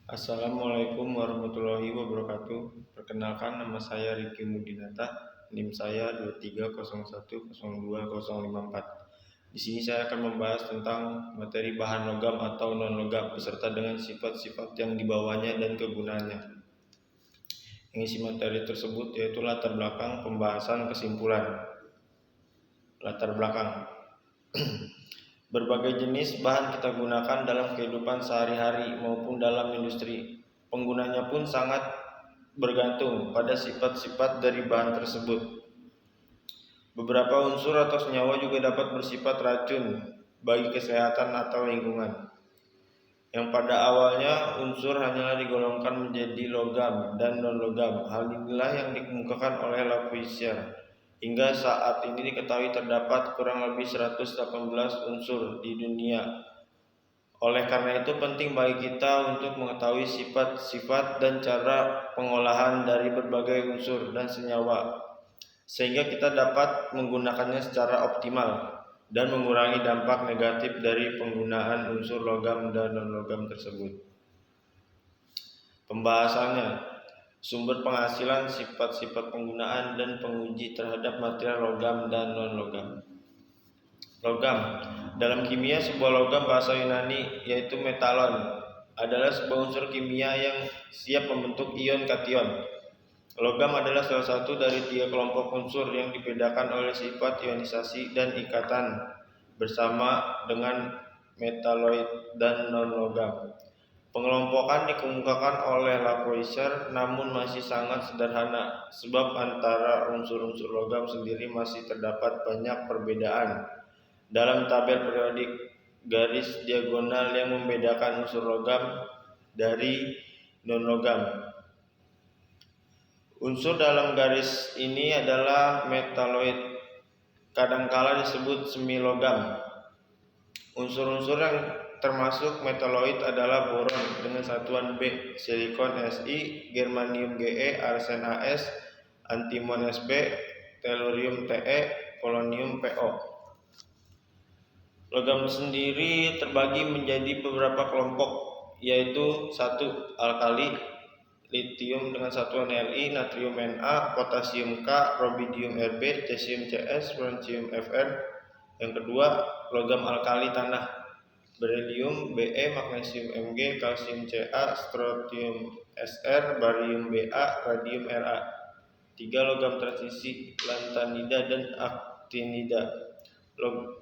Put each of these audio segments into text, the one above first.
Assalamualaikum warahmatullahi wabarakatuh. Perkenalkan, nama saya Riki Mudinata, NIM saya 2301020054. Di sini saya akan membahas tentang materi bahan logam atau non-logam beserta dengan sifat-sifat yang dibawanya dan kegunaannya. Yang isi materi tersebut yaitu latar belakang, pembahasan, kesimpulan. Latar belakang. Berbagai jenis bahan kita gunakan dalam kehidupan sehari-hari maupun dalam industri. Penggunanya pun sangat bergantung pada sifat-sifat dari bahan tersebut. Beberapa unsur atau senyawa juga dapat bersifat racun bagi kesehatan atau lingkungan. Yang pada awalnya unsur hanyalah digolongkan menjadi logam dan non-logam. Hal inilah yang dikemukakan oleh Lavoisier. Hingga saat ini diketahui terdapat kurang lebih 118 unsur di dunia. Oleh karena itu penting bagi kita untuk mengetahui sifat-sifat dan cara pengolahan dari berbagai unsur dan senyawa, sehingga kita dapat menggunakannya secara optimal dan mengurangi dampak negatif dari penggunaan unsur logam dan non-logam tersebut. Pembahasannya: sumber penghasilan, sifat-sifat penggunaan, dan penguji terhadap material logam dan non-logam. Logam. Dalam kimia, sebuah logam bahasa Yunani yaitu metalon adalah sebuah unsur kimia yang siap membentuk ion kation. Logam adalah salah satu dari 3 kelompok unsur yang dibedakan oleh sifat ionisasi dan ikatan bersama dengan metaloid dan non-logam. Pengelompokan dikemukakan oleh Lavoisier namun masih sangat sederhana, sebab antara unsur-unsur logam sendiri masih terdapat banyak perbedaan. Dalam tabel periodik, garis diagonal yang membedakan unsur logam dari non-logam. Unsur dalam garis ini adalah metaloid, kadangkala disebut semilogam. Unsur-unsur yang termasuk metaloid adalah boron dengan satuan B, silikon Si, germanium Ge, arsen As, antimon Sb, tellurium Te, polonium Po. Logam sendiri terbagi menjadi beberapa kelompok, yaitu 1. Alkali, litium dengan satuan Li, natrium Na, potasium K, rubidium Rb, cesium Cs, francium Fr. Yang kedua, logam alkali tanah, berilium Be, magnesium Mg, kalsium Ca, strontium Sr, barium Ba, radium Ra. 3. Logam transisi, lantanida dan aktinida. 4.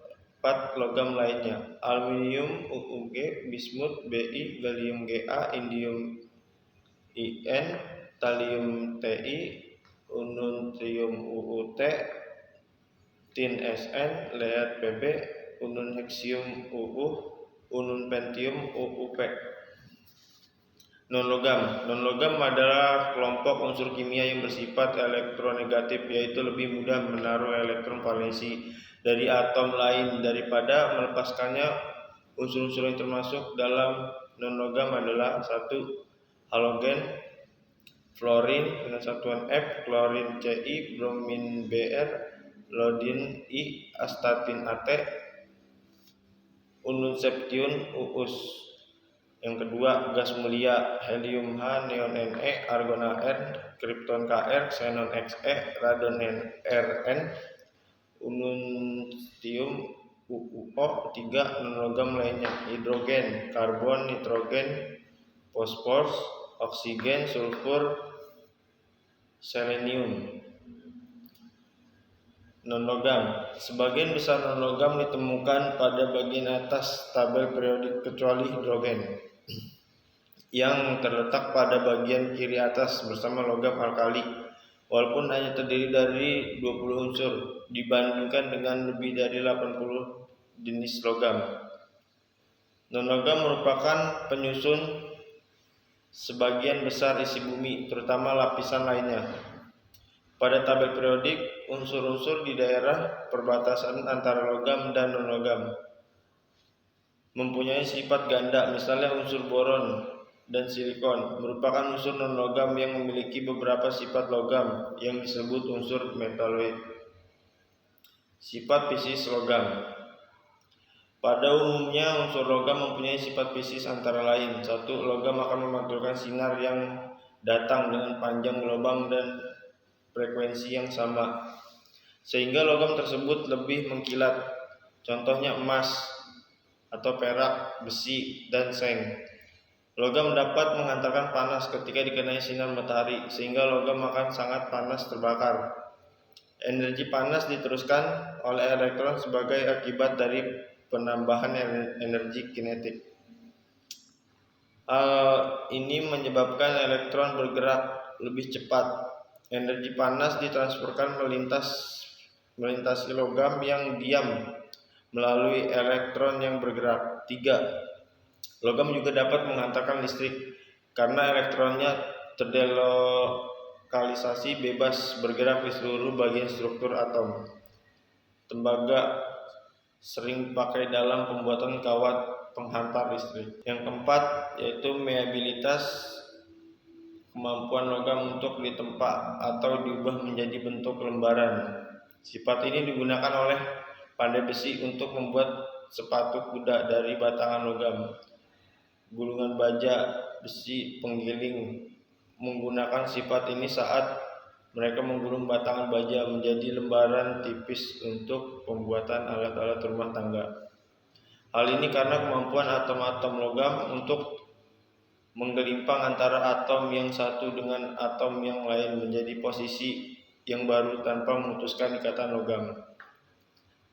Logam lainnya, aluminium Ug, bismut Bi, gallium Ga, indium In, thallium Ti, ununtrium Uut, tin Sn, lead Pb, unun heksium unun pentium UUP. Non-logam. Non-logam adalah kelompok unsur kimia yang bersifat elektronegatif, yaitu lebih mudah menaruh elektron valensi dari atom lain daripada melepaskannya. Unsur-unsur yang termasuk dalam non-logam adalah 1. Halogen, fluorin dengan satuan F, klorin Ci, bromin Br, iodin I, astatin At, unun septium Uus. Yang kedua, gas mulia, helium H, neon Ne, argon Ar, kripton Kr, xenon Xe, radon Rn, ununtium UO. 3. Non-logam lainnya, hidrogen, karbon, nitrogen, fosfor, oksigen, sulfur, selenium. Non-logam. Sebagian besar non-logam ditemukan pada bagian atas tabel periodik kecuali hidrogen yang terletak pada bagian kiri atas bersama logam alkali, walaupun hanya terdiri dari 20 unsur dibandingkan dengan lebih dari 80 jenis logam. Non-logam merupakan penyusun sebagian besar isi bumi, terutama lapisan lainnya. Pada tabel periodik, unsur-unsur di daerah perbatasan antara logam dan non-logam mempunyai sifat ganda. Misalnya unsur boron dan silikon merupakan unsur non-logam yang memiliki beberapa sifat logam yang disebut unsur metaloid. Sifat fisis logam. Pada umumnya unsur logam mempunyai sifat fisik antara lain. 1. Logam akan memantulkan sinar yang datang dengan panjang gelombang dan frekuensi yang sama, sehingga logam tersebut lebih mengkilat. Contohnya emas atau perak, besi, dan seng. Logam dapat mengantarkan panas ketika dikenai sinar matahari, sehingga logam akan sangat panas terbakar. Energi panas diteruskan oleh elektron sebagai akibat dari penambahan energi kinetik. Hal ini menyebabkan elektron bergerak lebih cepat. Energi panas ditransferkan melintasi logam yang diam melalui elektron yang bergerak. 3. Logam juga dapat mengantarkan listrik karena elektronnya terdelokalisasi bebas bergerak di seluruh bagian struktur atom. Tembaga sering dipakai dalam pembuatan kawat penghantar listrik. Yang keempat yaitu meabilitas, kemampuan logam untuk ditempa atau diubah menjadi bentuk lembaran. Sifat ini digunakan oleh pandai besi untuk membuat sepatu kuda dari batangan logam. Gulungan baja besi penggiling menggunakan sifat ini saat mereka menggulung batangan baja menjadi lembaran tipis untuk pembuatan alat-alat rumah tangga. Hal ini karena kemampuan atom-atom logam untuk menggelimpang antara atom yang satu dengan atom yang lain menjadi posisi yang baru tanpa memutuskan ikatan logam.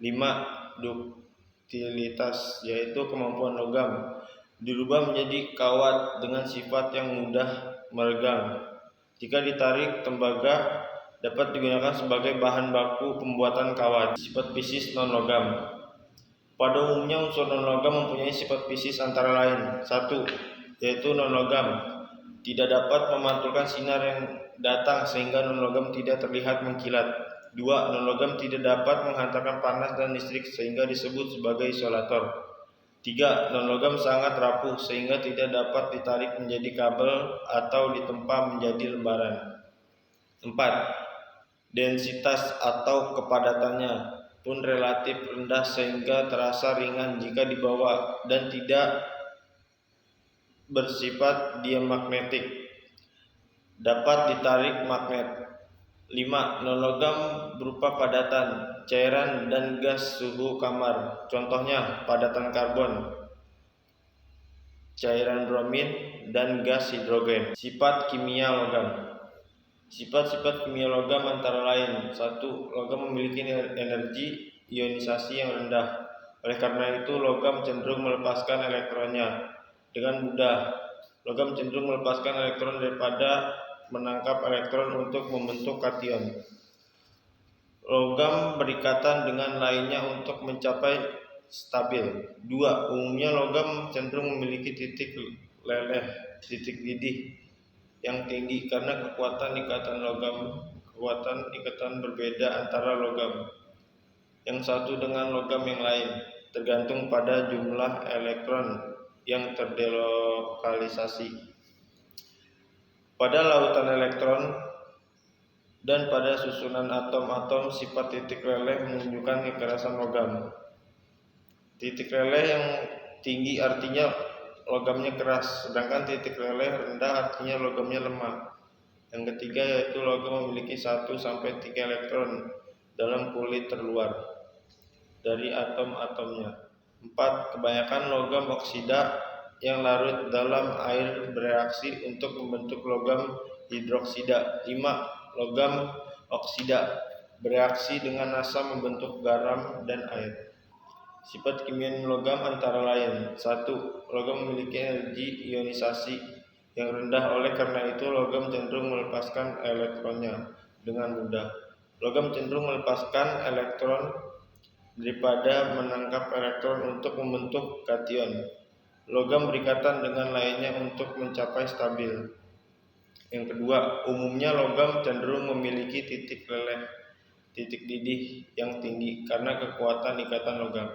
5. Duktilitas, yaitu kemampuan logam dirubah menjadi kawat dengan sifat yang mudah meregang. Jika ditarik, tembaga dapat digunakan sebagai bahan baku pembuatan kawat. Sifat fisik non-logam. Pada umumnya unsur non-logam mempunyai sifat fisik antara lain. 1. Yaitu non-logam tidak dapat memantulkan sinar yang datang sehingga non-logam tidak terlihat mengkilat. 2. Non-logam tidak dapat menghantarkan panas dan listrik sehingga disebut sebagai isolator. 3. Non-logam sangat rapuh sehingga tidak dapat ditarik menjadi kabel atau ditempa menjadi lembaran. 4. Densitas atau kepadatannya pun relatif rendah sehingga terasa ringan jika dibawa dan tidak bersifat diamagnetik, dapat ditarik magnet. 5. Non-logam berupa padatan, cairan, dan gas suhu kamar. Contohnya padatan karbon, cairan bromin, dan gas hidrogen. Sifat kimia logam. Sifat-sifat kimia logam antara lain. 1. Logam memiliki energi ionisasi yang rendah. Oleh karena itu, logam cenderung melepaskan elektronnya dengan mudah. Logam cenderung melepaskan elektron daripada menangkap elektron untuk membentuk kation. Logam berikatan dengan lainnya untuk mencapai stabil. 2. Umumnya logam cenderung memiliki titik leleh, titik didih yang tinggi karena kekuatan ikatan berbeda antara logam yang satu dengan logam yang lain, tergantung pada jumlah elektron yang terdelokalisasi. Pada lautan elektron dan pada susunan atom-atom, sifat titik leleh menunjukkan kekerasan logam. Titik leleh yang tinggi artinya logamnya keras, sedangkan titik leleh rendah artinya logamnya lemah. Yang ketiga yaitu logam memiliki 1-3 elektron dalam kulit terluar dari atom-atomnya. 4. Kebanyakan logam oksida yang larut dalam air bereaksi untuk membentuk logam hidroksida. 5. Logam oksida bereaksi dengan asam membentuk garam dan air. Sifat kimia logam antara lain. 1. Logam memiliki energi ionisasi yang rendah, oleh karena itu logam cenderung melepaskan elektronnya dengan mudah. Logam cenderung melepaskan elektron daripada menangkap elektron untuk membentuk kation. Logam berikatan dengan lainnya untuk mencapai stabil. Yang kedua, umumnya logam cenderung memiliki titik leleh, titik didih yang tinggi karena kekuatan ikatan logam.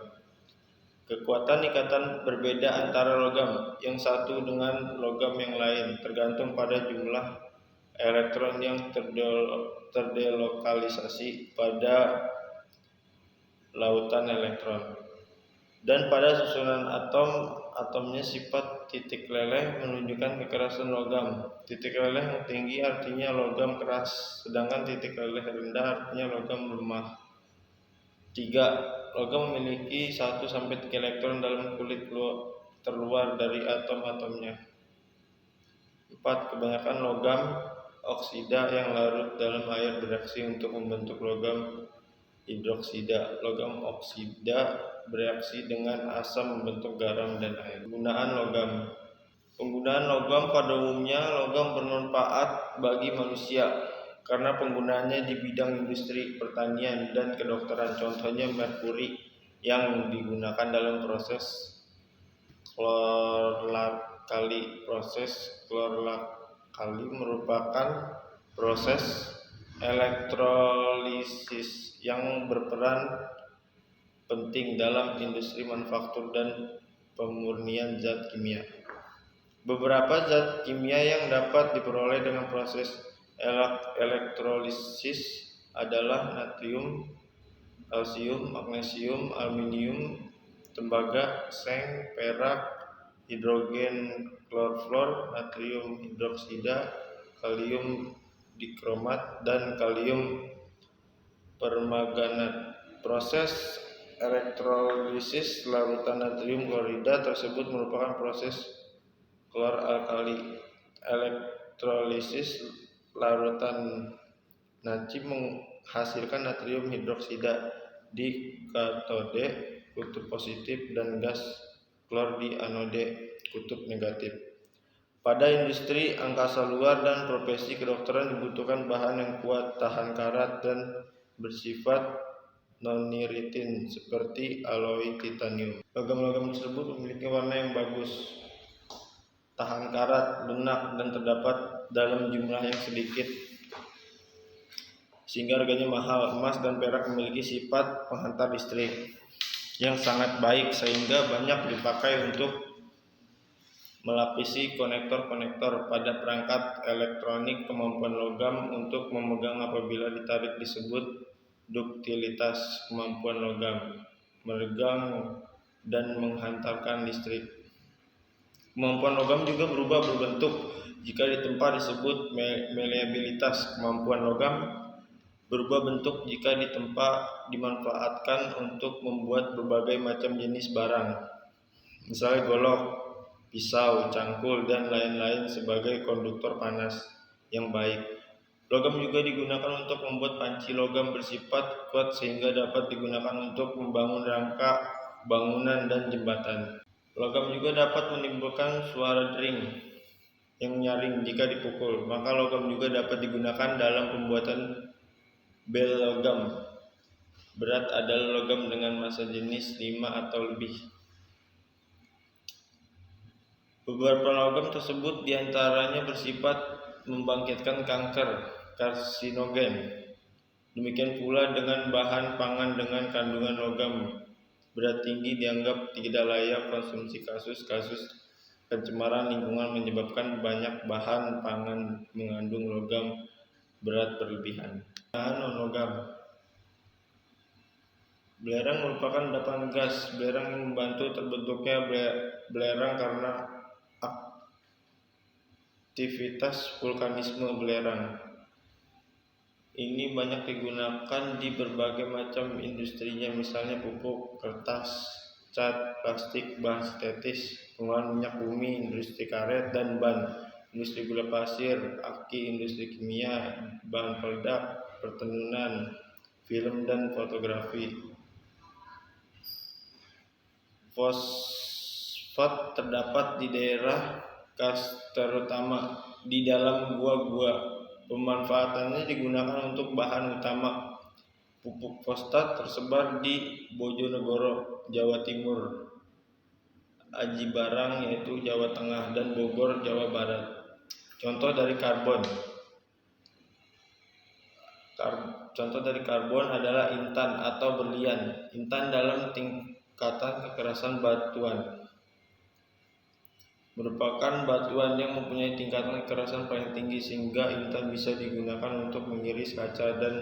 Kekuatan ikatan berbeda antara logam yang satu dengan logam yang lain, tergantung pada jumlah elektron yang terdelokalisasi pada lautan elektron. Dan pada susunan atomnya sifat titik leleh menunjukkan kekerasan logam. Titik leleh yang tinggi artinya logam keras, sedangkan titik leleh rendah artinya logam lemah. 3. Logam memiliki 1-3 elektron dalam kulit terluar dari atom-atomnya. 4. Kebanyakan logam oksida yang larut dalam air bereaksi untuk membentuk logam hidroksida. Logam oksida bereaksi dengan asam membentuk garam dan air. Penggunaan logam pada umumnya logam bermanfaat bagi manusia karena penggunaannya di bidang industri, pertanian, dan kedokteran. Contohnya merkuri yang digunakan dalam proses kloralkali. Proses kloralkali merupakan proses elektrolisis yang berperan penting dalam industri manufaktur dan pemurnian zat kimia. Beberapa zat kimia yang dapat diperoleh dengan proses elektrolisis adalah natrium, kalsium, magnesium, aluminium, tembaga, seng, perak, hidrogen klorfluor, natrium hidroksida, kalium dikromat, dan kalium permanganat. Proses elektrolisis larutan natrium klorida tersebut merupakan proses kloralkali. Elektrolisis larutan natrium menghasilkan natrium hidroksida di katode kutub positif dan gas klor di anode kutub negatif. Pada industri angkasa luar dan profesi kedokteran dibutuhkan bahan yang kuat, tahan karat, dan bersifat non-iritin seperti alloy titanium. Logam-logam tersebut memiliki warna yang bagus, tahan karat, lunak, dan terdapat dalam jumlah yang sedikit sehingga harganya mahal. Emas dan perak memiliki sifat penghantar listrik yang sangat baik sehingga banyak dipakai untuk melapisi konektor-konektor pada perangkat elektronik. Kemampuan logam untuk memegang apabila ditarik disebut duktilitas. Kemampuan logam meregang dan menghantarkan listrik. Kemampuan logam juga berubah berbentuk jika ditempa disebut maleabilitas. Kemampuan logam berubah bentuk jika ditempa dimanfaatkan untuk membuat berbagai macam jenis barang, misalnya golok, pisau, cangkul, dan lain-lain sebagai konduktor panas yang baik. Logam juga digunakan untuk membuat panci. Logam bersifat kuat sehingga dapat digunakan untuk membangun rangka bangunan dan jembatan. Logam juga dapat menimbulkan suara dering yang nyaring jika dipukul. Maka logam juga dapat digunakan dalam pembuatan bel logam. Berat adalah logam dengan massa jenis 5 atau lebih. Beberapa logam tersebut diantaranya bersifat membangkitkan kanker, karsinogen. Demikian pula dengan bahan pangan dengan kandungan logam berat tinggi dianggap tidak layak konsumsi. Kasus-kasus pencemaran lingkungan menyebabkan banyak bahan pangan mengandung logam berat berlebihan. Bahan non-logam. Belerang merupakan endapan gas. Belerang yang membantu terbentuknya belerang karena aktivitas vulkanisme belerang. Ini banyak digunakan di berbagai macam industrinya, misalnya pupuk, kertas, cat, plastik, bahan sintetis, pengolahan minyak bumi, industri karet dan ban, industri gula pasir, aki, industri kimia, bahan peledak, pertenunan, film dan fotografi. Fosfat terdapat di daerah kas terutama di dalam gua-gua. Pemanfaatannya digunakan untuk bahan utama. Pupuk fosfat tersebar di Bojonegoro, Jawa Timur, Aji Barang yaitu Jawa Tengah, dan Bogor, Jawa Barat. Contoh dari karbon. Contoh dari karbon adalah intan atau berlian. Intan dalam tingkatan kekerasan batuan merupakan batuan yang mempunyai tingkatan kekerasan paling tinggi sehingga intan bisa digunakan untuk mengiris kaca dan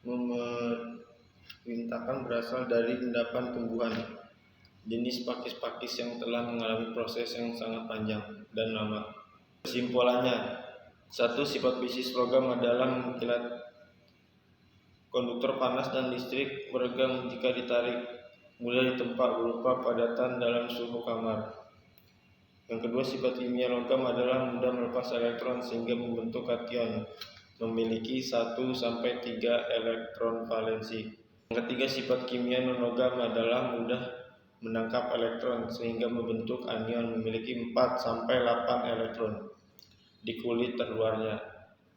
memerintahkan berasal dari endapan tumbuhan jenis pakis-pakis yang telah mengalami proses yang sangat panjang dan lama. Kesimpulannya, satu, sifat bisnis logam adalah mengkilat. Konduktor panas dan listrik meregang jika ditarik, mudah ditempa berupa padatan dalam suhu kamar. Yang kedua, sifat kimia logam adalah mudah melepas elektron sehingga membentuk kation, memiliki 1-3 elektron valensi. Yang ketiga, sifat kimia non-logam adalah mudah menangkap elektron sehingga membentuk anion, memiliki 4-8 elektron di kulit terluarnya.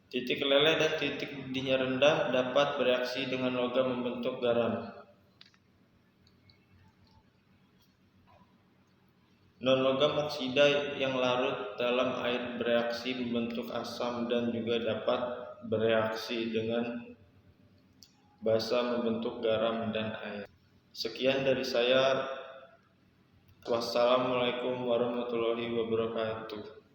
Titik leleh dan titik didihnya rendah dapat bereaksi dengan logam membentuk garam. Non-logam oksida yang larut dalam air bereaksi membentuk asam dan juga dapat bereaksi dengan basa membentuk garam dan air. Sekian dari saya. Wassalamualaikum warahmatullahi wabarakatuh.